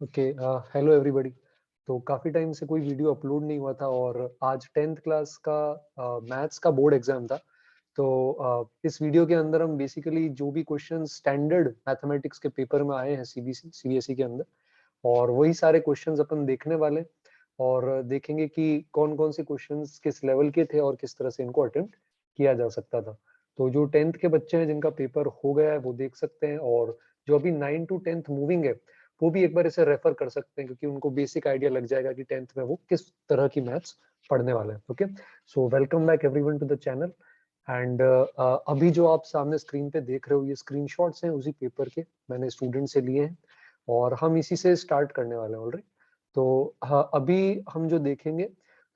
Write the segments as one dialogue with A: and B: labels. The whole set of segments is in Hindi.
A: Okay, hello everybody. तो काफ़ी टाइम से कोई वीडियो अपलोड नहीं हुआ था और आज 10th क्लास का मैथ्स का बोर्ड एग्जाम था। तो इस वीडियो के अंदर हम बेसिकली जो भी क्वेश्चन स्टैंडर्ड मैथमेटिक्स के पेपर में आए हैं सीबीएसई के अंदर, और वही सारे क्वेश्चंस अपन देखने वाले हैं और देखेंगे कि कौन कौन से क्वेश्चंस किस लेवल के थे और किस तरह से इनको अटेम्प्ट किया जा सकता था। तो जो 10th के बच्चे हैं जिनका पेपर हो गया है वो देख सकते हैं, और जो अभी 9 टू 10th मूविंग है वो भी एक बार इसे रेफर कर सकते हैं, क्योंकि उनको बेसिक आइडिया लग जाएगा कि 10th में वो किस तरह की मैथ्स पढ़ने वाले हैं। Okay, so welcome back everyone to the channel. And अभी जो आप सामने स्क्रीन पे देख रहे हो ये स्क्रीनशॉट्स हैं उसी पेपर के, मैंने स्टूडेंट से लिए हैं और हम इसी से स्टार्ट करने वाले हैं ऑलरेडी। तो हाँ, अभी हम जो देखेंगे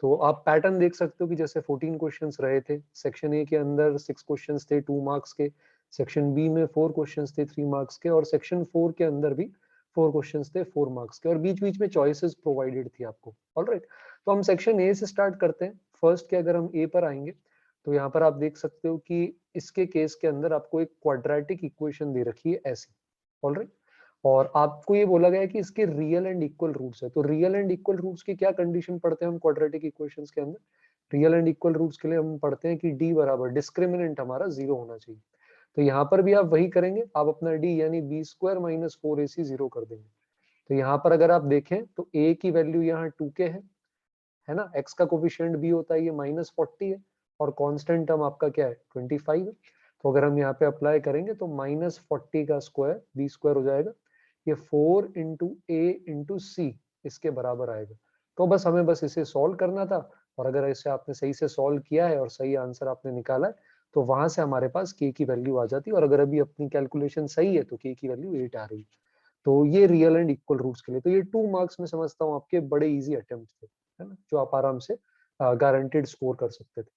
A: तो आप पैटर्न देख सकते हो कि जैसे 14 क्वेश्चंस रहे थे। सेक्शन ए के अंदर 6 क्वेश्चंस थे 2 मार्क्स के, सेक्शन बी में 4 क्वेश्चंस थे 3 मार्क्स के, और सेक्शन 4 के अंदर भी 4 क्वेश्चंस थे 4 मार्क्स के, और बीच बीच में चॉइसेस प्रोवाइडेड थी आपको। ऑलराइट, तो हम सेक्शन ए से स्टार्ट करते हैं। फर्स्ट के अगर हम ए पर आएंगे तो यहाँ पर आप देख सकते हो कि इसके केस के अंदर आपको एक क्वाड्रेटिक इक्वेशन दे रखी है ऐसी। ऑलराइट, और आपको ये बोला गया है कि इसके रियल एंड इक्वल रूट्स है। तो रियल एंड इक्वल रूट्स की क्या कंडीशन पढ़ते हैं हम क्वाड्रेटिक इक्वेशंस के अंदर? रियल एंड इक्वल रूट्स के लिए हम पढ़ते हैं कि डी बराबर डिस्क्रिमिनेंट हमारा 0 होना चाहिए। तो यहाँ पर भी आप वही करेंगे, आप अपना डी यानी बी स्क्वायर माइनस 4ac 0 कर देंगे। तो यहाँ पर अगर आप देखें तो a की वैल्यू यहाँ 2k है ना, x का कोफिशिएंट b होता है ये -40 है, और कांस्टेंट टर्म आपका क्या है 25 है। तो अगर हम यहाँ पे अप्लाई करेंगे तो -40 का स्क्वायर b स्क्वायर हो जाएगा, ये 4 इंटू ए इंटू सी इसके बराबर आएगा। तो बस हमें बस इसे सॉल्व करना था, और अगर इसे आपने सही से सॉल्व किया है और सही आंसर आपने निकाला है तो वहां से हमारे पास k की वैल्यू आ जाती है, और अगर अभी अपनी कैलकुलेशन सही है तो k की वैल्यू 8 आ रही है। तो ये रियल एंड इक्वल रूट्स के लिए, तो ये 2 मार्क्स में समझता हूँ आपके बड़े इजी अटेम्प्ट थे, है ना, जो आप आराम से गारंटेड स्कोर कर सकते थे।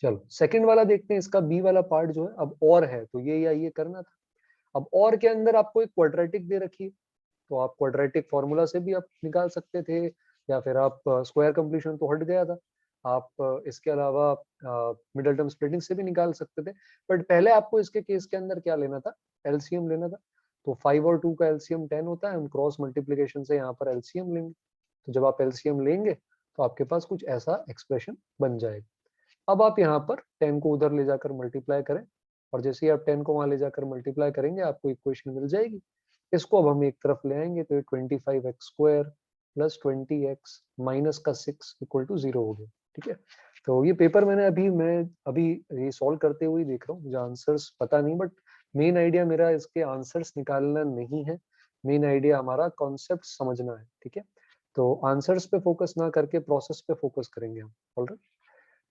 A: चलो सेकंड वाला देखते हैं, इसका बी वाला पार्ट जो है अब और है, तो ये या ये करना था। अब और के अंदर आपको एक क्वाड्रेटिक दे रखी है, तो आप क्वाड्रेटिक फॉर्मूला से भी आप निकाल सकते थे, या फिर आप स्क्वायर कंप्लीशन तो हट गया था, आप इसके अलावा मिडल टर्म स्प्लिटिंग से भी निकाल सकते थे। बट पहले आपको इसके केस के अंदर क्या लेना था, एलसीएम लेना था। तो 5 और 2 का एलसीएम 10 होता है, हम क्रॉस मल्टीप्लीकेशन से यहाँ पर एलसीएम लेंगे। तो जब आप एलसीएम लेंगे तो आपके पास कुछ ऐसा एक्सप्रेशन बन जाएगा। अब आप यहाँ पर 10 को उधर ले जाकर मल्टीप्लाई करें, और जैसे ही आप 10 को वहां ले जाकर मल्टीप्लाई करेंगे आपको इक्वेशन मिल जाएगी। इसको अब हम एक तरफ ले आएंगे तो ये 25x square plus 20x minus का 6 इक्वल टू 0 हो गया। ठीक है, तो ये पेपर मैं अभी ये सॉल्व करते हुए देख रहा हूँ, मुझे आंसर्स पता नहीं, बट मेन आइडिया मेरा इसके आंसर्स निकालना नहीं है, मेन आइडिया हमारा कॉन्सेप्ट समझना है। ठीक है, तो आंसर्स पे फोकस ना करके प्रोसेस पे फोकस करेंगे हम। ऑलराइट,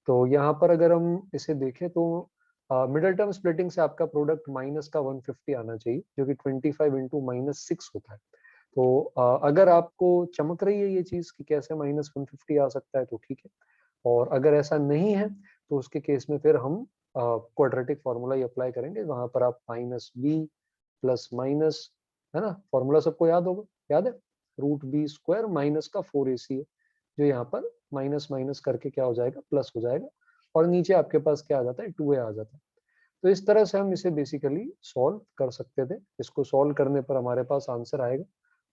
A: तो यहाँ पर अगर हम इसे देखें तो मिडल टर्म स्प्लिटिंग से आपका प्रोडक्ट माइनस का 150 आना चाहिए, जो कि 25 इंटू -6 होता है। तो अगर आपको चमक रही है ये चीज कि कैसे -150 आ सकता है तो ठीक है, और अगर ऐसा नहीं है तो उसके केस में फिर हम क्वाड्रेटिक फॉर्मूला ही अप्लाई करेंगे। वहां पर आप माइनस बी प्लस माइनस, है ना, फॉर्मूला सबको याद होगा, याद है, रूट बी स्क्वायर माइनस का 4ac है, जो यहाँ पर माइनस माइनस करके क्या हो जाएगा, प्लस हो जाएगा, और नीचे आपके पास क्या आ जाता है, 2a आ जाता है। तो इस तरह से हम इसे बेसिकली सॉल्व कर सकते थे। इसको सॉल्व करने पर हमारे पास आंसर आएगा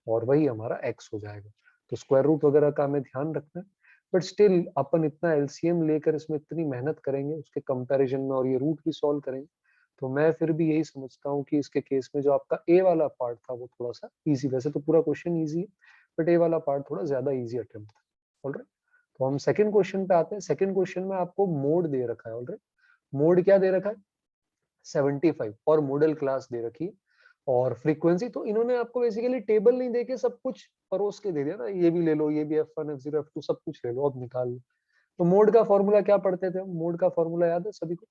A: और वही हमारा x हो जाएगा। तो स्क्वायर रूट वगैरह का हमें ध्यान रखना है, बट स्टिल अपन इतना एलसीएम लेकर इसमें इतनी मेहनत करेंगे उसके कंपैरिजन में, और ये रूट भी सॉल्व करेंगे, तो मैं फिर भी यही समझता हूँ कि इसके केस में जो आपका ए वाला पार्ट था वो थोड़ा सा इजी, वैसे तो पूरा क्वेश्चन इजी है बट ए वाला पार्ट थोड़ा ज्यादा इजी अटेम्प्ट था। ऑलराइट, तो हम सेकंड क्वेश्चन पे आते हैं। सेकंड क्वेश्चन में आपको मोड दे रखा है। ऑलराइट, मोड क्या दे रखा है, 75, और मॉडल क्लास दे रखी है, और फ्रीक्वेंसी तो इन्होंने आपको बेसिकली टेबल नहीं देके सब कुछ परोस के दे दिया ना, ये भी ले लो, ये भी F1 F0 F2 सब कुछ ले लो, अब निकाल लो। तो मोड का फॉर्मूला क्या पढ़ते थे हम, मोड का फॉर्मूला याद है सभी को?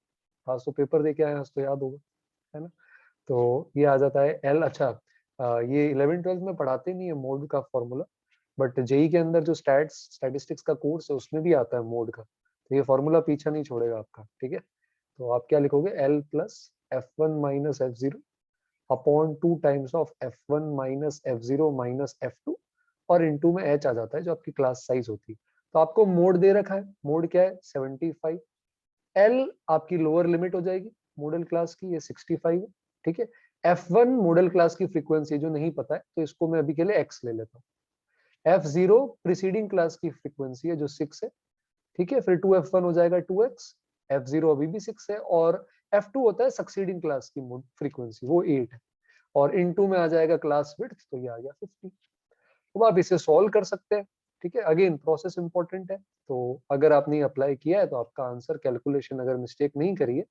A: आज तो पेपर दे के आए, आज तो याद होगा, है ना। तो ये आ जाता है एल, अच्छा ये 11 12 में पढ़ाते नहीं है मोड का फॉर्मूला, बट जेई के अंदर जो स्टैटिस्टिक्स का कोर्स है उसमें भी आता है मोड का, तो ये फॉर्मूला पीछा नहीं छोड़ेगा आपका। ठीक है, तो आप क्या लिखोगे, L plus F1 minus F0 upon 2 times of F1 minus F0 minus F2, और इनटू में H आ जाता है जो आपकी क्लास साइज होती है। तो आपको मोड दे रखा है, मोड क्या है 75, एल आपकी लोअर लिमिट हो जाएगी मॉडल क्लास की, ये 65 है। ठीक है, F1 मॉडल क्लास की फ्रीक्वेंसी जो नहीं पता है, तो इसको मैं अभी के लिए x ले लेता हूँ। F0 प्रीसीडिंग क्लास की फ्रीक्वेंसी है जो 6 है, ठीक है। फिर 2F1 हो जाएगा 2x, F0 अभी भी 6 है, और F2 होता है सक्सीडिंग क्लास की फ्रीक्वेंसी, वो 8 है, और इनटू में आ जाएगा क्लास विड्थ, तो ये आ गया 50। तो आप इसे सॉल्व कर सकते हैं, ठीक है। अगेन प्रोसेस इंपॉर्टेंट है, तो अगर आपने अप्लाई किया है तो आपका आंसर कैलकुलेशन अगर मिस्टेक नहीं करी है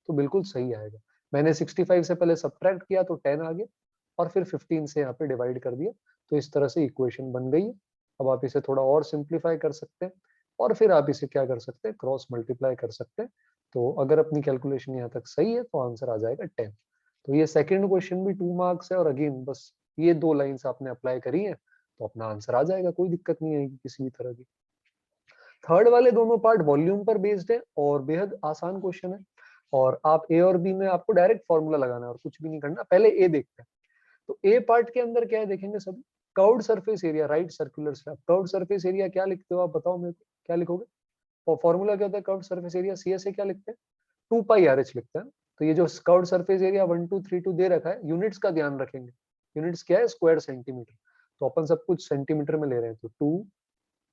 A: तो बिल्कुल सही आएगा। मैंने 65 से पहले सब्ट्रैक्ट किया तो 10 आ गया, और फिर 15 से यहाँ पे डिवाइड कर दिया, तो इस तरह से इक्वेशन बन गई है। अब आप इसे थोड़ा और सिंप्लीफाई कर सकते हैं, और फिर आप इसे क्या कर सकते हैं, क्रॉस मल्टीप्लाई कर सकते हैं। तो अगर अपनी कैलकुलेशन यहाँ तक सही है तो आंसर आ जाएगा 10। तो ये सेकेंड क्वेश्चन भी 2 मार्क्स है, और अगेन बस ये 2 लाइन्स आपने अप्लाई करी है तो अपना आंसर आ जाएगा, कोई दिक्कत नहीं आएगी किसी भी तरह की। थर्ड वाले दोनों पार्ट वॉल्यूम पर बेस्ड है और बेहद आसान क्वेश्चन है, और आप ए और बी में आपको डायरेक्ट फॉर्मूला लगाना है और कुछ भी नहीं करना। पहले ए देखते हैं। तो ए पार्ट के अंदर क्या है देखेंगे सभी, curved surface area, right circular slab. Curved surface area क्या लिखते हो आप, बताओ मेरे को, क्या लिखोगे? और फॉर्मूला क्या होता है curved surface area, C S A क्या लिखते हैं, 2 पाई आर एच लिखते हैं। तो ये जो कर्व्ड सरफेस एरिया 1 2 3 2 दे रखा है, यूनिट्स का ध्यान रखेंगे। यूनिट्स क्या है, स्क्वायर सेंटीमीटर, तो अपन सब कुछ सेंटीमीटर में ले रहे हैं, तो 2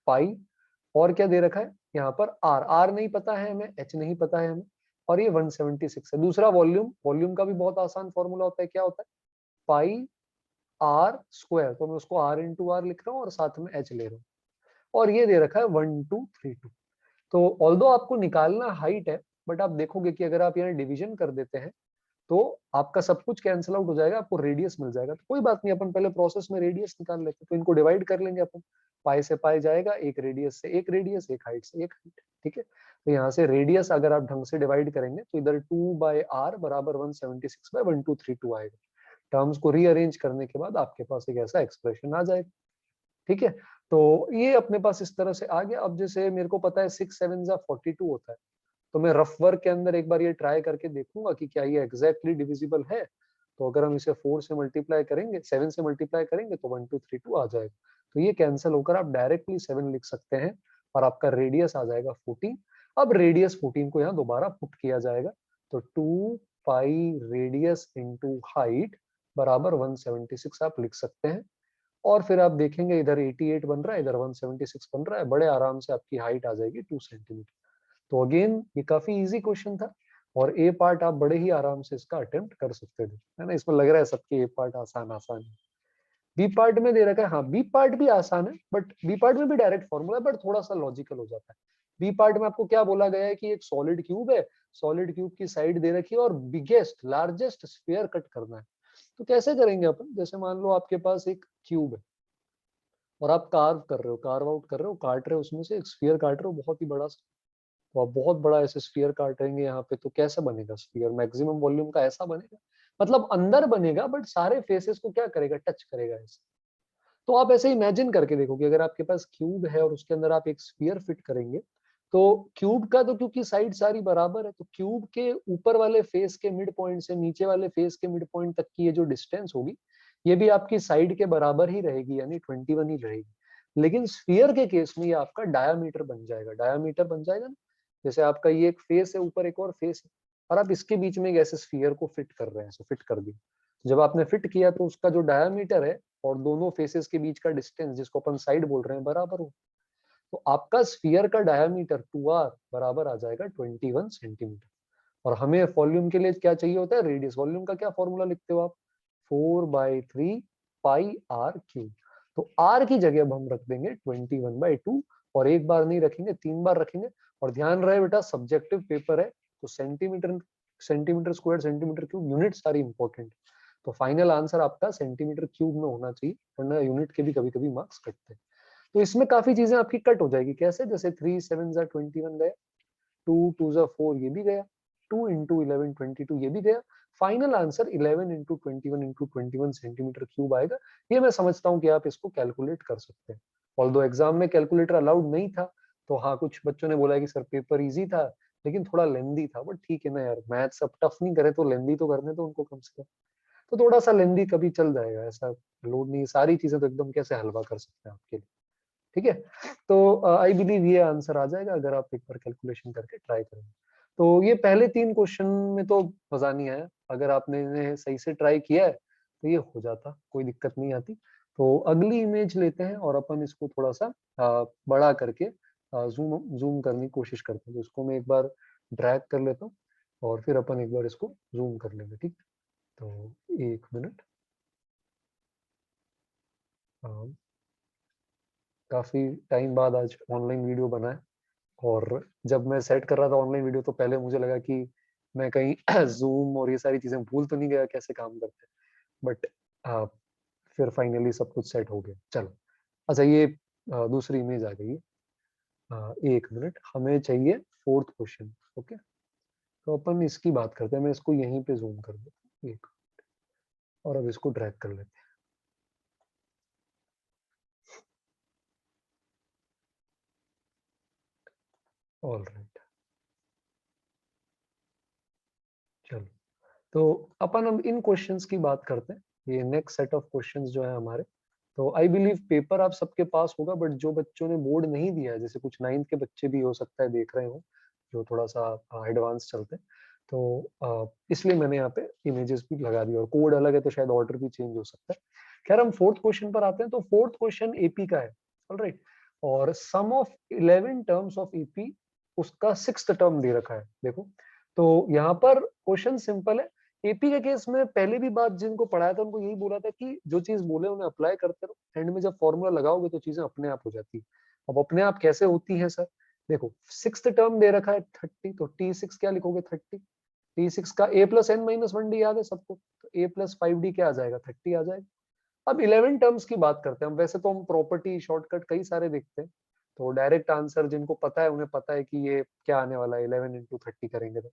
A: पाई, और क्या दे रखा है यहाँ पर, आर। आर नहीं पता है हमें, एच नहीं पता है हमें, और ये 176 है। दूसरा वॉल्यूम, वॉल्यूम का भी बहुत आसान फॉर्मूला होता है, क्या होता है, पाई आर स्क्वायर, तो मैं उसको आर इंटू आर लिख रहा हूँ और साथ में एच ले रहा हूँ, और ये दे रखा है 1232। तो ऑल्दो आपको निकालना हाइट है, बट आप देखोगे कि अगर आप यहाँ डिवीजन कर देते हैं तो आपका सब कुछ कैंसिल आउट हो जाएगा, आपको रेडियस मिल जाएगा। तो कोई बात नहीं, अपन पहले प्रोसेस में रेडियस निकाल लेते हैं, तो इनको डिवाइड कर लेंगे अपन। पाई से पाई जाएगा, एक रेडियस से एक रेडियस, एक हाइट से एक हाइट, ठीक है। तो यहाँ से रेडियस अगर आप ढंग से डिवाइड करेंगे तो इधर 2/r बराबर 176/1232 आएगा। टर्म्स को रीअरेंज करने के बाद आपके पास एक ऐसा एक्सप्रेशन आ जाएगा, ठीक है। तो ये अपने पास इस तरह से आ गया। अब जैसे मेरे को पता है 6 7 42 होता है, तो मैं रफ वर्क के अंदर एक बार ये ट्राई करके देखूंगा कि क्या ये एग्जैक्टली डिविजिबल है। तो अगर हम इसे 4 से मल्टीप्लाई करेंगे, 7 से मल्टीप्लाई करेंगे तो 1232 आ जाएगा। तो ये कैंसिल होकर आप डायरेक्टली 7 लिख सकते हैं, और आपका रेडियस आ जाएगा 14। अब रेडियस 14 को यहाँ दोबारा पुट किया जाएगा, तो 2 पाई रेडियस इंटू हाइट बराबर 176 आप लिख सकते हैं। और फिर आप देखेंगे इधर 88 बन रहा है, इधर 176 बन रहा है, बड़े आराम से आपकी हाइट आ जाएगी 2 सेंटीमीटर। तो अगेन ये काफी इजी क्वेश्चन था, और ए पार्ट आप बड़े ही आराम से इसका अटेम्प्ट कर सकते थे, है ना। इसमें लग रहा है सबके ए पार्ट आसान आसान है। बी पार्ट में दे रखा है, हाँ बी पार्ट भी आसान है, बट बी पार्ट में भी डायरेक्ट फॉर्मूला है, बट थोड़ा सा लॉजिकल हो जाता है। बी पार्ट में आपको क्या बोला गया है कि एक सॉलिड क्यूब है, सॉलिड क्यूब की साइड दे रखी है, और बिगेस्ट लार्जेस्ट स्फीयर कट करना है। तो कैसे करेंगे अपन, जैसे मान लो आपके पास एक क्यूब है और आप कार्व कर रहे हो, कार्व आउट कर रहे हो, काट रहे हो, उसमें से एक स्फीयर काट रहे हो बहुत ही बड़ा सा। तो आप बहुत बड़ा ऐसे स्फीयर काटेंगे यहाँ पे, तो कैसा बनेगा स्फीयर, मैक्सिमम वॉल्यूम का ऐसा बनेगा, मतलब अंदर बनेगा, बट सारे फेसेस को क्या करेगा, टच करेगा ऐसे। तो आप ऐसे इमेजिन करके देखो कि अगर आपके पास क्यूब है और उसके अंदर आप एक स्फीयर फिट करेंगे, तो क्यूब का तो क्योंकि साइड सारी बराबर है, तो क्यूब के ऊपर वाले फेस के मिड पॉइंट से नीचे वाले फेस के मिड पॉइंट तक की ये जो डिस्टेंस होगी, ये भी आपकी साइड के बराबर ही रहेगी, यानी 21 ही रहेगी। लेकिन स्फीयर के केस में ये आपका डायामीटर बन जाएगा, डायामीटर बन जाएगा ना। जैसे आपका ये एक फेस है, ऊपर एक और फेस है, और आप इसके बीच में एक ऐसे स्फीयर को फिट कर रहे हैं, तो फिट कर दिया। जब आपने फिट किया तो उसका जो डायामीटर है और दोनों फेसेस के बीच का डिस्टेंस, जिसको अपन साइड बोल रहे हैं, बराबर हो। तो आपका स्फीयर का डायामीटर 2r बराबर आ जाएगा 21 सेंटीमीटर। और हमें वॉल्यूम के लिए क्या चाहिए होता है, रेडियस। वॉल्यूम का क्या फॉर्मूला लिखते हो आप, 4/3 पाई आर क्यूब। तो आर की जगह अब हम रख देंगे 21/2, और एक बार नहीं रखेंगे, 3 बार रखेंगे। और ध्यान रहे बेटा, सब्जेक्टिव पेपर है, तो centimetre, centimetre square, centimetre cube, unit सारी इंपॉर्टेंट। तो फाइनल आंसर आपका सेंटीमीटर क्यूब में होना चाहिए, वरना यूनिट के भी कभी कभी मार्क्स कटते हैं। तो इसमें काफी चीजें आपकी कट हो जाएगी, कैसे, जैसे 3 7 21 गया, 2 2 4 ये भी गया, 2 इंटू 11 22 ये भी गया। Final answer 11 into 21 centimetre cube आएगा। ये मैं समझता हूँ कि आप इसको कैलकुलेट कर सकते हैं। ऑल्दो एग्जाम में कैलकुलेटर अलाउड नहीं था, तो हाँ कुछ बच्चों ने बोला कि सर पेपर इजी था लेकिन थोड़ा लेंदी था, बट ठीक है ना यार, मैथ्स अब टफ नहीं करे तो लेंदी तो करने तो उनको कम से कम। तो थोड़ा सा लेंदी कभी चल जाएगा, ऐसा लोड नहीं, सारी चीजें तो एकदम कैसे हलवा कर सकते हैं आपके लिए, ठीक है। तो आई बिलीव ये आंसर आ जाएगा अगर आप एक बार कैलकुलेशन करके ट्राई करेंगे। तो ये पहले 3 क्वेश्चन में तो मजा नहीं आया, अगर आपने इन्हें सही से ट्राई किया है तो ये हो जाता, कोई दिक्कत नहीं आती। तो अगली इमेज लेते हैं और अपन इसको थोड़ा सा बड़ा करके जूम जूम करने की कोशिश करते हैं। तो इसको मैं एक बार ड्रैग कर लेता हूँ और फिर अपन एक बार इसको जूम कर लेंगे, ठीक। तो 1 मिनट। काफी टाइम बाद आज ऑनलाइन वीडियो बना है, और जब मैं सेट कर रहा था ऑनलाइन वीडियो तो पहले मुझे लगा कि मैं कहीं जूम और ये सारी चीजें भूल तो नहीं गया कैसे काम करते हैं, बट फिर फाइनली सब कुछ सेट हो गया। चलो, अच्छा ये दूसरी इमेज आ गई है। 1 मिनट, हमें चाहिए फोर्थ क्वेश्चन। ओके, तो अपन इसकी बात करते हैं। मैं इसको यहीं पे जूम कर देता हूँ एक, और अब इसको ड्रैग कर लेते हैं। ऑल राइट, चलो, तो अपन अब इन क्वेश्चंस की बात करते हैं। ये नेक्स्ट सेट ऑफ क्वेश्चंस जो है हमारे, तो आई बिलीव पेपर आप सबके पास होगा, बट जो बच्चों ने बोर्ड नहीं दिया है, जैसे कुछ 9th के बच्चे भी हो सकता है देख रहे हो, जो थोड़ा सा एडवांस चलते हैं, तो इसलिए मैंने यहाँ पे इमेजेस भी लगा दी, और कोड अलग है तो शायद ऑर्डर भी चेंज हो सकता है। खैर, हम फोर्थ क्वेश्चन पर आते हैं। तो फोर्थ क्वेश्चन एपी का है, ऑलराइट, और सम ऑफ 11 टर्म्स ऑफ एपी, उसका 6th टर्म दे रखा है। देखो, तो यहाँ पर क्वेश्चन सिंपल है। एपी के केस में पहले भी बात जिनको पढ़ाया था उनको यही बोला था कि जो चीज बोले उन्हें अप्लाई करते रहो, एंड में जब फॉर्मूला लगाओगे तो चीजें अपने आप हो जाती है। अब अपने आप कैसे होती है सर? देखो, 6th टर्म दे रखा है 30, तो T6 क्या लिखोगे? 30। T6 का a plus N minus 1d याद है सबको, तो a प्लस 5d क्या आ जाएगा? 30 आ जाएगा। अब 11 टर्म्स की बात करते हैं हम। वैसे तो हम प्रॉपर्टी शॉर्टकट कई सारे देखते हैं, तो डायरेक्ट आंसर जिनको पता है उन्हें पता है कि ये क्या आने वाला है, 11 इंटू 30 करेंगे तो।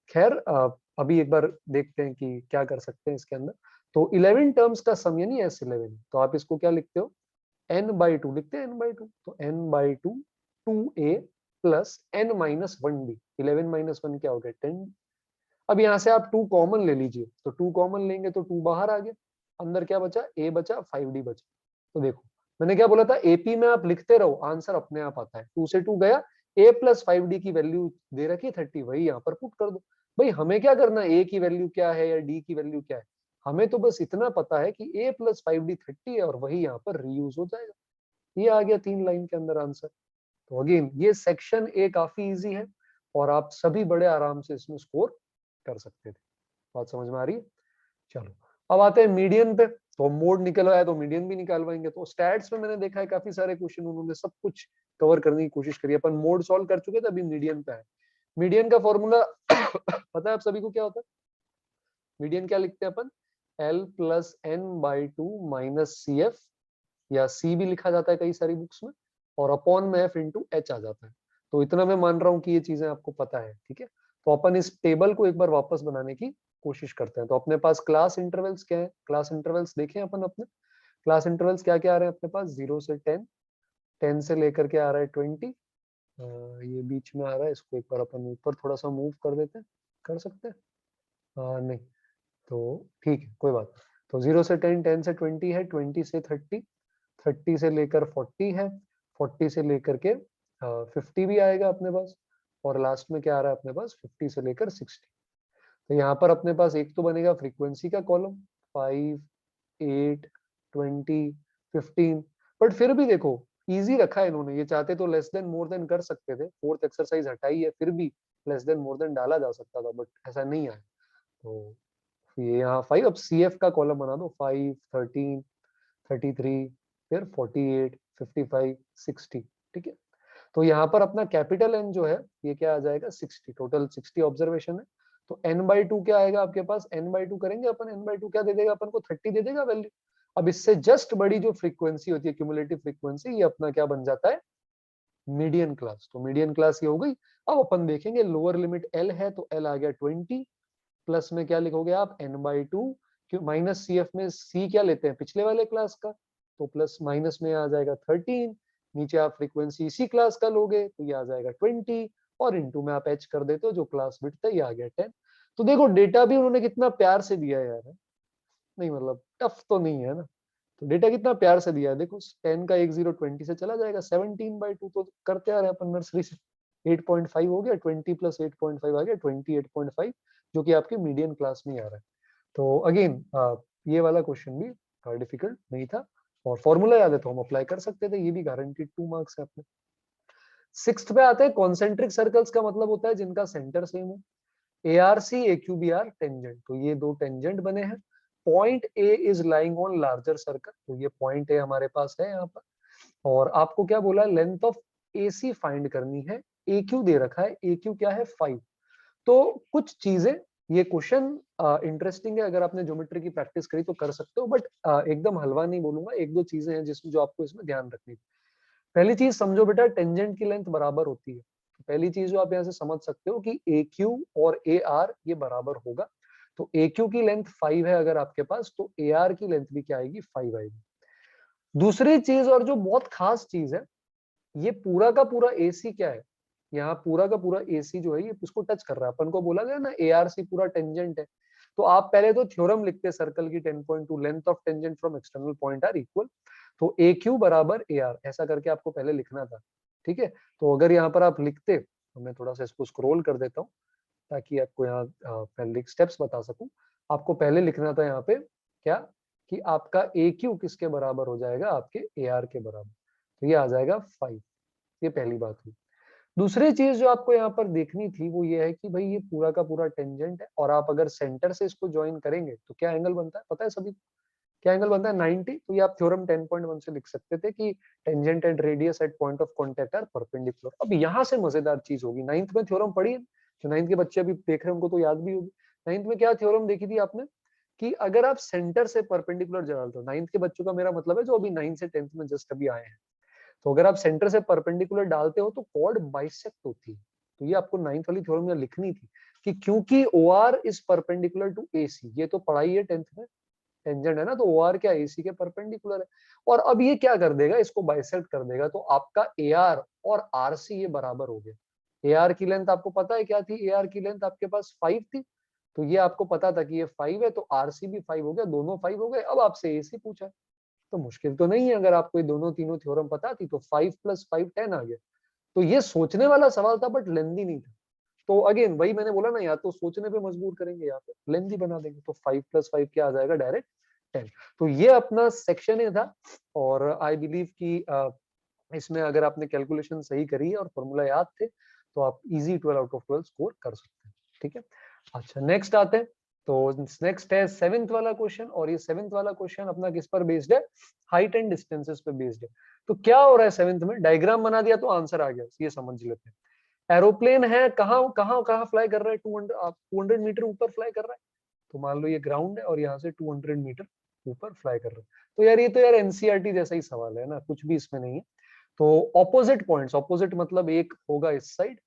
A: खैर, अभी एक बार देखते हैं कि क्या कर सकते हैं इसके अंदर। तो 11 टर्म्स का सम यानी S11, तो आप इसको क्या लिखते हो? n/2 लिखते हैं, n/2, तो n/2 2a plus n minus 1d। 11 minus 1 क्या हो गया? 10। अब यहाँ से आप 2 कॉमन ले लीजिए, तो 2 कॉमन लेंगे तो 2 बाहर आ गया, अंदर क्या बचा? a बचा, 5d बचा। तो देखो, मैंने क्या बोला था, एपी में आप लिखते रहो, आंसर अपने आप आता है। 2 से 2 गया, a प्लस 5d की वैल्यू दे रखी 30, वही यहाँ पर पुट कर दो। भाई हमें क्या करना है, a की वैल्यू क्या है या d की वैल्यू क्या है? हमें तो बस इतना पता है कि a प्लस 5d 30 है, और वही यहाँ पर रीयूज हो जाएगा। ये आ गया 3 लाइन के अंदर आंसर। तो अगेन ये सेक्शन ए काफी इजी है, और आप सभी बड़े आराम से इसमें स्कोर कर सकते थे। बात समझ में आ रही है? चलो, अब आते हैं मीडियन पे। तो मोड निकल आया तो मीडियन भी निकालवाएंगे। तो स्टैट्स में मैंने देखा है काफी सारे क्वेश्चन उन्होंने सब कुछ कवर करने की कोशिश करी। अपन मोड सॉल्व कर चुके थे, अभी मीडियन पे है। मीडियन का फॉर्मूला पता है आप सभी को क्या होता है? मीडियन क्या लिखते हैं अपन? L plus n/2 minus C F, या सी भी लिखा जाता है कई सारी बुक्स में, और अपॉन में एफ इंटू एच आ जाता है। तो इतना मैं मान रहा हूँ कि ये चीजें आपको पता है, ठीक है। तो अपन इस टेबल को एक बार वापस बनाने की कोशिश करते हैं। तो अपने पास क्लास इंटरवल्स क्या है? क्लास इंटरवल्स देखें अपन अपने। क्लास इंटरवल्स क्या क्या आ रहे हैं अपने पास? 0 से 10, 10 से लेकर के आ रहा है 20, ये बीच में आ रहा है, इसको एक बार अपन ऊपर थोड़ा सा मूव कर देते हैं। कर सकते हैं? नहीं, तो ठीक है, कोई बात नहीं। तो 0 से 10, 10 से 20 है, 20 से 30, 30 से लेकर 40 है, 40 से लेकर के 50 भी आएगा अपने पास, और लास्ट में क्या आ रहा है अपने पास? 50 से लेकर 60। तो यहाँ पर अपने पास एक तो बनेगा फ्रीक्वेंसी का कॉलम, 5, 8, 20, 15। बट फिर भी देखो, इजी रखा है इन्होंने। ये चाहते तो लेस देन मोर देन कर सकते थे, फोर्थ एक्सरसाइज हटाई है, फिर भी लेस देन मोर देन डाला जा सकता था, बट ऐसा नहीं आया। तो ये यहाँ 5, अब सी एफ का कॉलम बना दो, 5, 13, 33, फिर 48, 55, 60, ठीक है। तो यहाँ पर अपना कैपिटल एन जो है, ये क्या आ जाएगा? 60। टोटल 60 ऑब्जर्वेशन है। तो n/2 क्या आएगा आपके पास? n/2 करेंगे अपन, n/2 क्या दे देगा अपन को? 30 दे देगा वैल्यू। अब इससे जस्ट बड़ी जो फ्रीक्वेंसी होती है, क्यूमुलेटिव फ्रीक्वेंसी, ये अपना क्या बन जाता है? Median class. तो मीडियन क्लास ये हो गई। अब अपन देखेंगे, लोअर लिमिट l है, तो l आ गया 20, प्लस में क्या लिखोगे आप? n/2, क्यों माइनस सी एफ में c क्या लेते हैं? पिछले वाले क्लास का, तो प्लस माइनस में आ जाएगा 13, नीचे आप फ्रीक्वेंसी इसी क्लास का लोगे तो ये आ जाएगा 20, और इंटू में आप h कर देते हो, जो क्लास विड्थ है ये आ गया 10। तो देखो डेटा भी उन्होंने कितना प्यार से दिया है यार, नहीं मतलब टफ तो नहीं है ना। तो डेटा कितना प्यार से दिया है, देखो 10 का 1 0 20 से चला जाएगा, 17/2 तो करते आ रहे हैं अपन नर्सरी से। 8.5 हो गया, 20 प्लस 8.5 आ गया 28.5, जो कि आपके मीडियन क्लास में आ रहा है। तो अगेन ये वाला क्वेश्चन भी डिफिकल्ट नहीं था, और फॉर्मूला याद है तो हम अप्लाई कर सकते थे, ये भी गारंटीड 2 मार्क्स है अपने। सिक्स्थ पे आते हैं, कॉन्सेंट्रिक सर्कल्स का मतलब होता है जिनका सेंटर सेम हो। ARC AQB are टेंजेंट, तो ये दो टेंजेंट बने हैं। Point A is lying on larger circle, तो ये पॉइंट ए हमारे पास है यहाँ पर। और आपको क्या बोला, लेंथ ऑफ AC फाइंड करनी है। AQ दे रखा है, AQ क्या है 5। तो कुछ चीजें, ये क्वेश्चन इंटरेस्टिंग है, अगर आपने ज्योमेट्री की प्रैक्टिस करी तो कर सकते हो, बट एकदम हलवा नहीं बोलूंगा, एक दो चीजें हैं जिसमें जो आपको इसमें ध्यान रखनी है। पहली चीज समझो बेटा, टेंजेंट की लेंथ बराबर होती है। तो पहली चीज जो आप यहाँ से समझ सकते हो कि AQ और AR ये बराबर होगा। तो AQ की लेंथ 5 है अगर आपके पास, तो AR की लेंथ भी क्या आएगी, 5 आएगी। दूसरी चीज और जो बहुत खास चीज है, ये पूरा का पूरा AC क्या है, यहाँ पूरा का पूरा AC जो है ये इसको टच कर रहा है। अपन को बोला गया ना ARC पूरा टेंजेंट है, तो आप पहले तो थ्योरम लिखते सर्कल की 10.2, length of tangent from external point are equal, तो AQ बराबर AR, ऐसा करके आपको पहले लिखना था। ठीक है, तो अगर यहाँ पर आप लिखते, तो मैं थोड़ा सा इसको स्क्रॉल कर देता हूँ ताकि आपको यहाँ पहले स्टेप्स बता सकूं। आपको पहले लिखना था यहाँ पे क्या, कि आपका AQ किसके बराबर हो जाएगा, आपके AR के बराबर, तो ये आ जाएगा 5। ये पहली बात हुई। दूसरी चीज जो आपको यहाँ पर देखनी थी वो ये है कि भाई ये पूरा का पूरा टेंजेंट है, और आप अगर सेंटर से इसको ज्वाइन करेंगे तो क्या एंगल बनता है, पता है सभी को? क्या एंगल बनता है, 90। तो ये आप थ्योरम 10.1 से लिख सकते थे कि tangent and radius at point of contact are perpendicular. अब यहाँ से मजेदार चीज होगी, नाइन्थ में थ्योरम पढ़ी है, जो नाइन्थ के बच्चे अभी देख रहे हैं उनको तो याद भी होगी। नाइन्थ में क्या थ्योरम देखी थी आपने, कि अगर आप सेंटर से परपेंडिकुलर डालते हो, नाइन्थ के बच्चों का मेरा मतलब है जो अभी 9 से 10th में जस्ट अभी आए हैं, तो अगर आप सेंटर से परपेंडिकुलर डालते हो तो कॉर्ड बाइसेक्ट होती है। तो ये आपको नाइन्थ वाली थ्योरम में लिखनी थी, कि क्योंकि OR is perpendicular to AC, ये तो पढ़ाई है 10th में, टेंजेंट है ना, तो OR क्या AC के परपेंडिकुलर है। और अब ये क्या कर देगा, इसको बाइसेक्ट कर देगा, तो आपका AR और RC ये बराबर हो गया। AR की लेंथ आपको पता है क्या थी, AR की लेंथ आपके पास 5 थी, तो ये आपको पता था कि ये 5 है, तो RC भी 5 हो गया, दोनों 5 हो गए। अब आपसे AC पूछा है, तो मुश्किल तो नहीं है, अगर आपको ये दोनों तीनों थ्योरम पता थी तो 5 + 5 10 आ गया। तो ये सोचने वाला सवाल था बट लेंदी नहीं था। तो अगेन वही मैंने बोला ना, या तो सोचने पे मजबूर करेंगे या फिर लेंदी बना देंगे। तो 5 + 5 क्या आ जाएगा, डायरेक्ट 10। तो ये अपना सेक्शन ए था, और आई बिलीव कि इसमें अगर आपने कैलकुलेशन सही करी है और फॉर्मूला याद थे, तो आप इजी 12 आउट ऑफ 12 स्कोर कर सकते हैं। ठीक है, अच्छा नेक्स्ट आते हैं। तो नेक्स्ट है 7th वाला क्वेश्चन, और ये 7th वाला क्वेश्चन अपना किस पर बेस्ड है, हाइट एंड डिस्टेंसेस पे बेस्ड है। तो क्या हो रहा है 7th में, डायग्राम बना दिया तो आंसर आ गया, ये समझ लेते हैं। एरोप्लेन है, कहाँ कहाँ कहाँ फ्लाई कर रहा है, 200 मीटर ऊपर फ्लाई कर रहा है। तो मान लो ये ग्राउंड है और यहाँ से 200 मीटर ऊपर फ्लाई कर रहा है। तो यार ये तो यार एनसीईआरटी जैसा ही सवाल है ना, कुछ भी इसमें नहीं है। तो ऑपोजिट पॉइंट्स, ऑपोजिट मतलब एक होगा इस साइड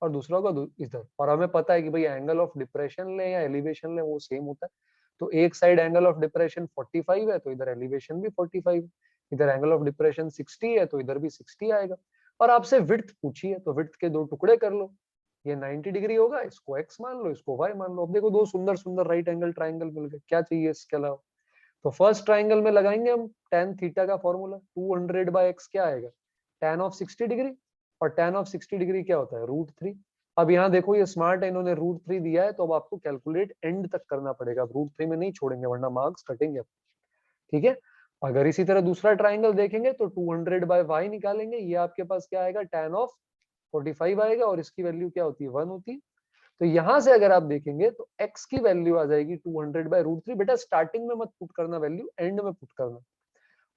A: और दूसरा होगा इधर, और हमें पता है कि भाई एंगल ऑफ डिप्रेशन ले या एलिवेशन ले वो सेम होता है। तो एक साइड एंगल ऑफ डिप्रेशन 45 है, तो इधर एलिवेशन भी 45, इधर एंगल ऑफ डिप्रेशन 60 है, तो इधर भी 60 आएगा। और आपसे विड्थ पूछी है, तो विड्थ के दो टुकड़े कर लो, ये 90 डिग्री होगा, इसको x मान लो, इसको y मान लो। अब देखो दो सुंदर सुंदर राइट एंगल ट्राइंगल मिल गए, क्या चाहिए इसके अलावा। तो फर्स्ट ट्राइंगल में लगाएंगे हम tan थीटा का फॉर्मूला, 200/x क्या आएगा, tan ऑफ 60 डिग्री, और tan ऑफ 60 डिग्री क्या होता है, √3। अब यहाँ देखो ये स्मार्ट है, इन्होंने √3 दिया है, तो अब आपको कैलकुलेट एंड तक करना पड़ेगा, अब √3 में नहीं छोड़ेंगे वरना मार्क्स कटेंगे। ठीक है, अगर इसी तरह दूसरा ट्राइंगल देखेंगे तो 200/y निकालेंगे, ये आपके पास क्या आएगा, tan ऑफ 45 आएगा, और इसकी वैल्यू क्या होती है, 1 होती है। तो यहां से अगर आप देखेंगे तो x की वैल्यू आ जाएगी 200/√3। बेटा स्टार्टिंग में मत पुट करना वैल्यू, एंड में पुट करना।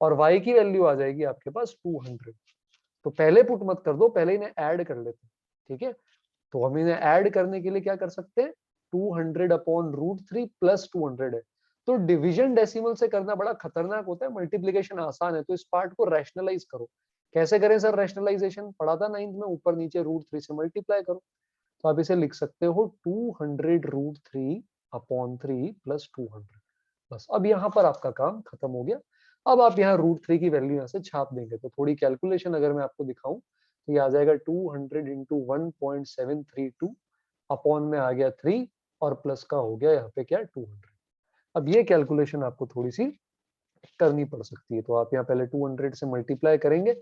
A: और y की वैल्यू आ जाएगी आपके पास 200। तो पहले पुट मत कर दो, पहले इन्हें ऐड कर लेते हैं। ठीक है, तो हम इन्हें ऐड करने के लिए क्या कर सकते हैं, 200/√3 + 200 है। तो डिवीजन डेसिमल से करना बड़ा खतरनाक होता है, मल्टीप्लीकेशन आसान है। तो इस पार्ट को रैशनलाइज करो। कैसे करें सर रैशनलाइजेशन, पढ़ा था 9th में, ऊपर नीचे √3 से मल्टीप्लाई करो। तो आप इसे लिख सकते हो 200√3/3 + 200। बस अब यहाँ पर आपका काम खत्म हो गया। अब आप यहाँ √3 की वैल्यू यहाँ से छाप देंगे, तो थोड़ी कैलकुलेशन अगर मैं आपको दिखाऊं तो ये आ जाएगा 200 × 1.732 अपॉन में आ गया 3, और प्लस का हो गया यहाँ पे क्या 200। अब ये कैलकुलेशन आपको थोड़ी सी करनी पड़ सकती है, तो आप यहाँ पहले 200 से मल्टीप्लाई करेंगे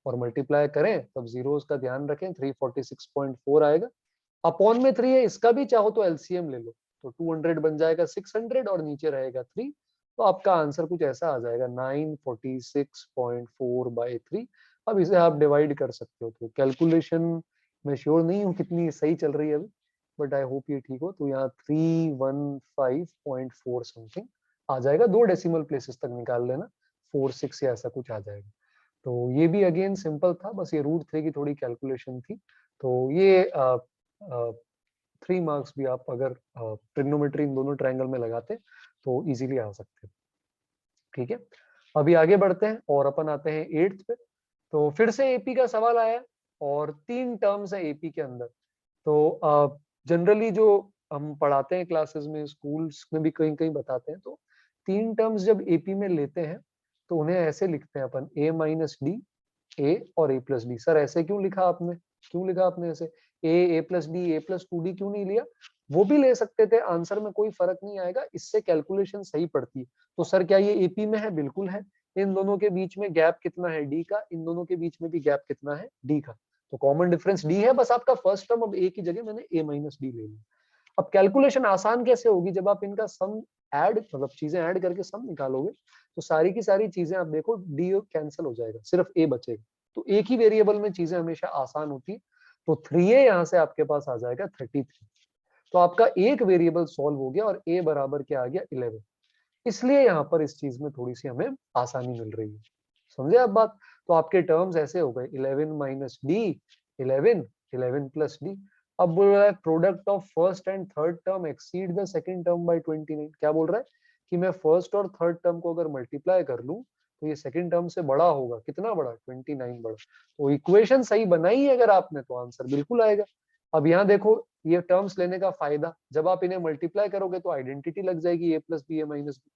A: और मल्टीप्लाई करें तब जीरोस का ध्यान रखें, 346.4 आएगा। अपॉन में 3 है, इसका भी चाहो तो एलसीएम ले लो, तो 200 बन जाएगा 600 और नीचे रहेगा 3, तो आपका आंसर कुछ ऐसा आ जाएगा 946.4/3। अब इसे आप डिवाइड कर सकते हो, तो कैलकुलेशन मैं श्योर नहीं हूँ कितनी सही चल रही है अभी, बट आई होप ये ठीक हो। तो यहाँ 315.4 समथिंग आ जाएगा, 2 डेसिमल प्लेसेस तक निकाल लेना, 46 या ऐसा कुछ आ जाएगा। तो ये भी अगेन सिंपल था, बस ये √3 की थोड़ी कैलकुलेशन थी। तो ये 3 मार्क्स भी आप अगर ट्रिग्नोमेट्री इन दोनों ट्रायंगल में लगाते तो इजीली आ सकते हैं। ठीक है, अभी आगे बढ़ते हैं और अपन आते हैं 8th पे। तो फिर से एपी का सवाल आया और 3 टर्म्स है एपी के अंदर। तो जनरली जो हम पढ़ाते हैं क्लासेस में, स्कूल्स में भी कहीं कहीं बताते हैं, तो 3 टर्म्स जब एपी में लेते हैं तो उन्हें ऐसे लिखते हैं अपन, a माइनस डी, ए और a प्लस डी। सर ऐसे क्यों लिखा आपने, क्यों लिखा आपने ऐसे, ए प्लस डी, ए प्लस 2d क्यों नहीं लिया? वो भी ले सकते थे, आंसर में कोई फर्क नहीं आएगा, इससे कैलकुलेशन सही पड़ती है। तो सर क्या ये एपी में है? बिल्कुल है। इन दोनों के बीच में गैप कितना है? डी का। इन दोनों के बीच में भी गैप कितना है? डी का। तो कॉमन डिफरेंस डी है, बस आपका फर्स्ट टर्म अब ए की जगह मैंने ए माइनस डी ले लिया। अब कैलकुलेशन आसान कैसे होगी? जब आप इनका सम ऐड, मतलब चीजें ऐड करके सम निकालोगे, तो सारी की सारी चीजें आप देखो डी कैंसिल हो जाएगा, सिर्फ ए बचेगा। तो एक ही वेरिएबल में चीजें हमेशा आसान होती है। तो 3a यहाँ से आपके पास आ जाएगा 33। तो आपका एक वेरिएबल सॉल्व हो गया और a बराबर क्या आ गया? 11। इसलिए यहाँ पर इस चीज में थोड़ी सी हमें आसानी मिल रही है। समझे आप बात? तो आपके टर्म्स ऐसे हो गए, 11 माइनस डी 11, 11 प्लस डी। अब बोल रहा है product of first and third term exceed the second term by 29। क्या बोल रहा है कि मैं फर्स्ट और थर्ड टर्म को अगर मल्टीप्लाई कर लूं तो ये सेकंड टर्म से बड़ा होगा। कितना बड़ा? 29 बड़ा। तो इक्वेशन सही बनाई है अगर आपने, तो आंसर बिल्कुल आएगा। अब यहाँ देखो, ये टर्म्स लेने का फायदा, जब आप इन्हें मल्टीप्लाई करोगे तो आइडेंटिटी लग जाएगी, a plus B, A minus B.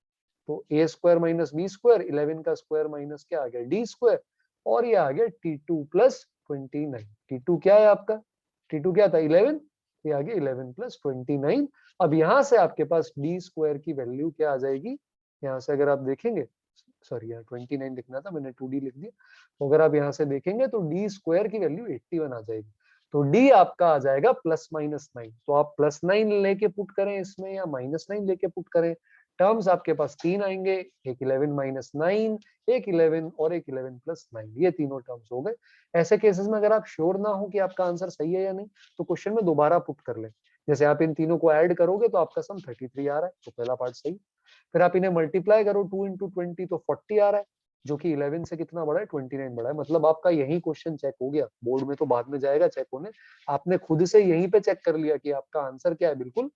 A: तो A square minus B square, 11 का स्क्वायर माइनस क्या आ गया? डी स्क्वायर, और ये आ गया T2 प्लस 29। T2 क्या है आपका? T2 क्या था? 11। ये आ गया 11 प्लस 29। अब यहाँ से आपके पास डी स्क्वायर की वैल्यू क्या आ जाएगी? यहाँ से अगर आप देखेंगे, सॉरी यहाँ 29 लिखना था, मैंने 2d लिख दिया। तो अगर आप यहाँ से देखेंगे तो डी स्क्वायर की वैल्यू 81 आ जाएगी। तो डी आपका आ जाएगा +-9। तो आप +9 लेके पुट करें इसमें या -9 लेके पुट करें, टर्म्स आपके पास 3 आएंगे, एक 11 माइनस 9, एक 11 और एक 11 प्लस 9, ये तीनों टर्म्स हो गए। ऐसे केसेस में अगर आप श्योर ना हो कि आपका आंसर सही है या नहीं, तो क्वेश्चन में दोबारा पुट कर लें। जैसे आप इन तीनों को ऐड करोगे तो आपका सम 33 आ रहा है, तो पहला पार्ट सही। फिर आप इन्हें मल्टीप्लाई करो 2 इंटू 20 तो 40 आ रहा है, जो कि 11 से कितना बड़ा है? 29 बड़ा है। मतलब आपका यही क्वेश्चन चेक हो गया, बोर्ड में तो बाद में जाएगा चेक होने, आपने खुद से यहीं पे चेक कर लिया कि आपका आंसर क्या है, बिल्कुल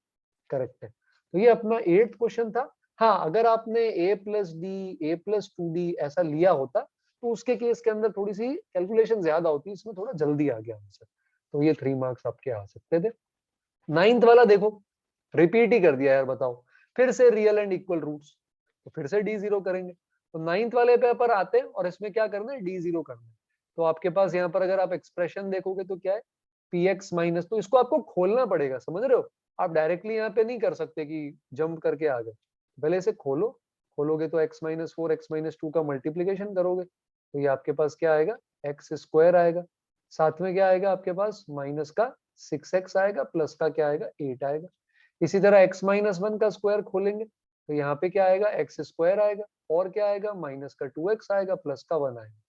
A: करेक्ट है। तो ये अपना 8th क्वेश्चन था। हाँ, अगर आपने a plus D, A plus 2d ऐसा लिया होता तो उसके केस के अंदर थोड़ी सी कैलकुलेशन ज्यादा होती, इसमें थोड़ा जल्दी आ गया आंसर। तो ये 3 मार्क्स आपके आ सकते थे। 9th वाला देखो, रिपीट ही कर दिया यार, बताओ। फिर से रियल एंड इक्वल रूट्स, तो फिर से डी जीरो करेंगे। तो 9th वाले पे पर आते हैं और इसमें क्या करना है? डी जीरो करना है। तो आपके पास यहाँ पर अगर आप एक्सप्रेशन देखोगे तो क्या है? px माइनस, तो इसको आपको खोलना पड़ेगा, समझ रहे हो? आप डायरेक्टली यहाँ पे नहीं कर सकते कि जंप करके आ गए, पहले इसे खोलो। खोलोगे तो x माइनस 4 x माइनस 2 का मल्टीप्लीकेशन करोगे तो ये आपके पास क्या आएगा? एक्स स्क्वायर आएगा। साथ में क्या आएगा आपके पास? माइनस का 6x आएगा, प्लस का क्या आएगा? 8 आएगा। इसी तरह x माइनस 1 का स्क्वायर खोलेंगे तो यहाँ पे क्या आएगा? एक्स स्क्वायर आएगा, और क्या आएगा? माइनस का 2x आएगा, प्लस का 1 आएगा।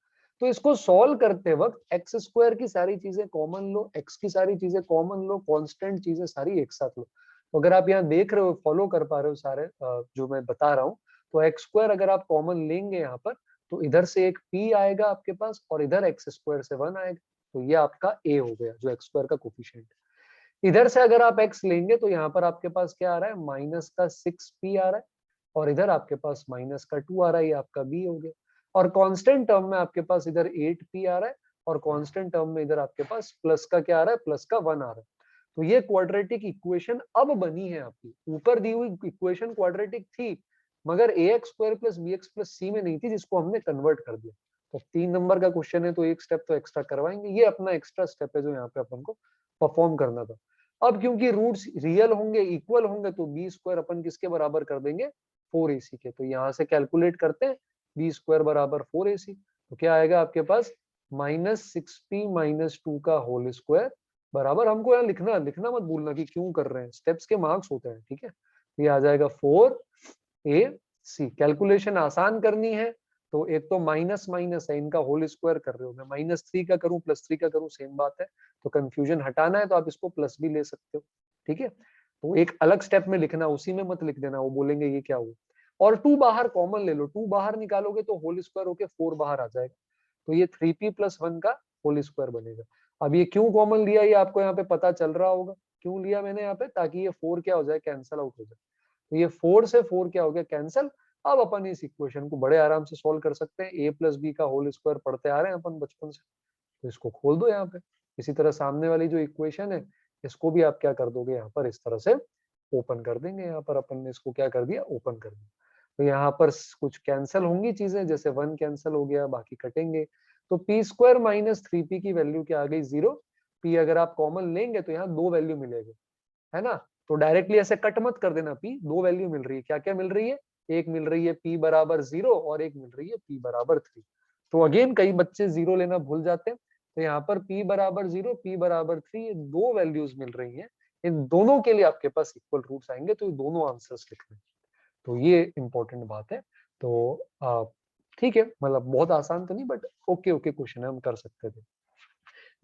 A: तो इसको सॉल्व करते वक्त एक्स स्क्वायर की सारी चीजें कॉमन लो, एक्स की सारी चीजें कॉमन लो, कांस्टेंट चीजें सारी एक साथ लो। तो अगर आप यहाँ देख रहे हो, फॉलो कर पा रहे हो सारे जो मैं बता रहा हूँ, तो एक्स स्क्वायर अगर आप कॉमन लेंगे यहाँ पर, तो इधर से एक p आएगा आपके पास और इधर एक्स स्क्वायर से 1 आएगा। तो ये आपका a हो गया, जो एक्स स्क्वायर का कोफिशिएंट। इधर से अगर आप x लेंगे तो यहाँ पर आपके पास क्या आ रहा है? माइनस का 6p आ रहा है, और इधर आपके पास माइनस का 2 आ रहा है, ये आपका b हो गया। और कांस्टेंट टर्म में आपके पास इधर 8p आ रहा है, और कांस्टेंट टर्म में इधर आपके पास प्लस का क्या आ रहा है? प्लस का 1 आ रहा है। तो ये क्वाड्रेटिक इक्वेशन अब बनी है आपकी। ऊपर दी हुई इक्वेशन क्वाड्रेटिक थी, मगर ax square plus bx plus c में नहीं थी, जिसको हमने कन्वर्ट कर दिया। तो 3 नंबर का क्वेश्चन है तो एक स्टेप तो एक्स्ट्रा करवाएंगे, ये अपना एक्स्ट्रा स्टेप है जो यहाँ पे अपन को परफॉर्म करना था। अब क्योंकि रूट्स रियल होंगे, इक्वल होंगे, तो बी स्क्वायर अपन किसके बराबर कर देंगे? 4ac के। तो यहाँ से कैलकुलेट करते हैं, बी स्क्वायर बराबर 4ac। तो क्या आएगा आपके पास? -6p - 2 का होल स्क्वायर बराबर, हमको यहाँ लिखना लिखना मत भूलना कि क्यों कर रहे हैं, स्टेप्स के मार्क्स होते हैं, ठीक है। ये आ जाएगा 4ac। कैलकुलेशन आसान करनी है तो एक तो माइनस माइनस है, इनका होल स्क्वायर कर रहे हो, मैं -3 का करूं +3 का करूं सेम बात है। तो कंफ्यूजन हटाना है तो आप इसको प्लस भी ले सकते हो, ठीक है। तो एक अलग स्टेप में लिखना, उसी में मत लिख देना, वो बोलेंगे ये क्या हुआ। और 2 बाहर कॉमन ले लो, 2 बाहर निकालोगे तो होल स्क्वायर होके 4 बाहर आ जाएगा। तो ये 3p + 1 का होल स्क्वायर बनेगा। अब ये क्यों कॉमन लिया, ये आपको यहाँ पे पता चल रहा होगा क्यों लिया मैंने यहाँ पे, ताकि ये 4 क्या हो जाए, कैंसल आउट हो जाए। तो ये 4 से 4 क्या हो गया, कैंसल। अब अपन इस इक्वेशन को बड़े आराम से सॉल्व कर सकते हैं। a + b का होल स्क्वायर पढ़ते आ रहे हैं अपन बचपन से, तो इसको खोल दो यहाँ पे। इसी तरह सामने वाली जो इक्वेशन है, इसको भी आप क्या कर दोगे, यहाँ पर इस तरह से ओपन कर देंगे। यहाँ पर अपन ने इसको क्या कर दिया, ओपन कर दिया। तो यहाँ पर कुछ कैंसिल होंगी चीजें, जैसे 1 कैंसिल हो गया, बाकी कटेंगे। तो p² - 3p की वैल्यू क्या आ गई, 0। p अगर आप कॉमन लेंगे तो यहाँ 2 वैल्यू मिलेगी, है ना। तो डायरेक्टली ऐसे कट मत कर देना, p 2 वैल्यू मिल रही है। क्या क्या मिल रही है, एक मिल रही है p = 0 और एक मिल रही है p = 3। तो अगेन कई बच्चे 0 लेना भूल जाते हैं, तो यहाँ पर p = 0, p = 3, ये 2 वैल्यूज मिल रही हैं। इन दोनों के लिए आपके पास इक्वल रूट्स आएंगे, तो ये दोनों आंसर्स लिखने हैं। तो ये इंपॉर्टेंट बात है। तो ठीक है, मतलब बहुत आसान तो नहीं, बट ओके ओके क्वेश्चन है, हम कर सकते थे।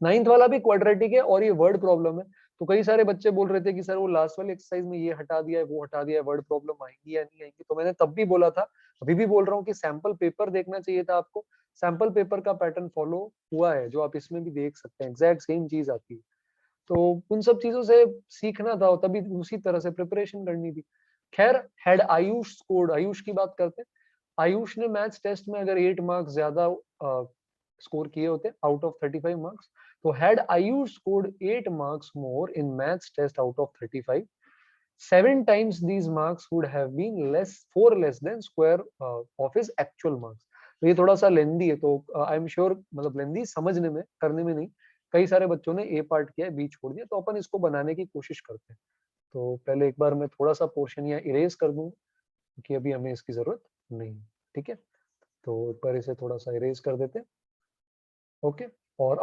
A: 9th वाला भी क्वाड्रेटिक है और ये वर्ड प्रॉब्लम है। तो कई सारे बच्चे बोल रहे थे कि सर वो लास्ट वाले एक्सरसाइज में ये हटा दिया है, वो हटा दिया है, वर्ड प्रॉब्लम आएंगी या नहीं आएंगी। तो मैंने तब भी बोला था, अभी भी बोल रहा हूँ कि सैंपल पेपर देखना चाहिए था आपको। सैंपल पेपर का पैटर्न फॉलो हुआ है, जो आप इसमें भी देख सकते हैं, एग्जैक्ट सेम चीज आती है। तो उन सब चीजों से सीखना था, तभी उसी तरह से प्रिपरेशन करनी थी। खैर, हैड आयुष स्कोर्ड, आयुष की बात करते हैं। आयुष ने मैथ्स टेस्ट में अगर 8 मार्क्स ज्यादा स्कोर किए होते आउट ऑफ 35 मार्क्स, तो had Ayush scored 8 marks more in maths test out of 35, 7 times these marks would have been less than square of his actual marks। तो ये थोड़ा सा लेंदी है, तो आई एम श्योर, मतलब लेंदी समझने में, करने में नहीं। कई सारे बच्चों ने ए पार्ट किया है, बी छोड़ दिया, तो अपन इसको बनाने की कोशिश करते हैं। तो पहले एक बार मैं थोड़ा सा पोर्शन या इरेज कर दूं, क्योंकि अभी हमें इसकी जरूरत नहीं है, ठीक है। तो एक बार इसे थोड़ा सा इरेज कर देते हैं, ओके। और